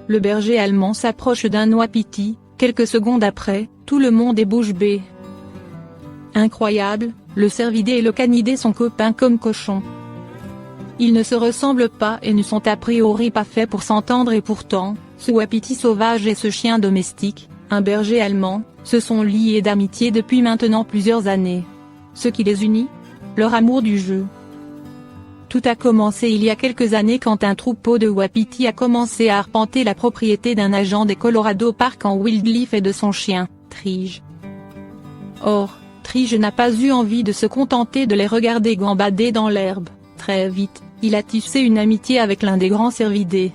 Le berger allemand s'approche d'un wapiti, quelques secondes après, tout le monde est bouche bée. Incroyable, le cervidé et le canidé sont copains comme cochons. Ils ne se ressemblent pas et ne sont a priori pas faits pour s'entendre et pourtant, ce wapiti sauvage et ce chien domestique, un berger allemand, se sont liés d'amitié depuis maintenant plusieurs années. Ce qui les unit ? Leur amour du jeu. Tout a commencé il y a quelques années quand un troupeau de wapiti a commencé à arpenter la propriété d'un agent des Colorado Park en Wildlife et de son chien, Trige. Or, Trige n'a pas eu envie de se contenter de les regarder gambader dans l'herbe. Très vite, il a tissé une amitié avec l'un des grands cervidés,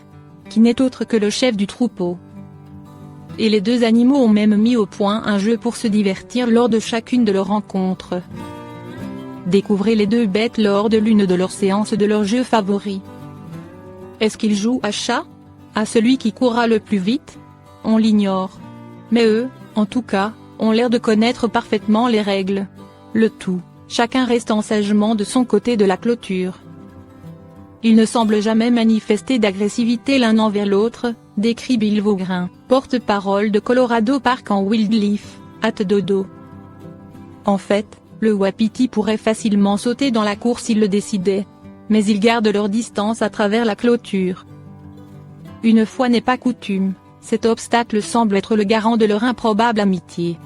qui n'est autre que le chef du troupeau. Et les deux animaux ont même mis au point un jeu pour se divertir lors de chacune de leurs rencontres. Découvrez les deux bêtes lors de l'une de leurs séances de leur jeu favori. Est-ce qu'ils jouent à chat ? À celui qui courra le plus vite ? On l'ignore. Mais eux, en tout cas, ont l'air de connaître parfaitement les règles. Le tout, chacun restant sagement de son côté de la clôture. Ils ne semblent jamais manifester d'agressivité l'un envers l'autre, décrit Bill Vaugrin, porte-parole de Colorado Park en Wildlife, hâte dodo. En fait, le wapiti pourrait facilement sauter dans la course s'il le décidait. Mais ils gardent leur distance à travers la clôture. Une fois n'est pas coutume, cet obstacle semble être le garant de leur improbable amitié.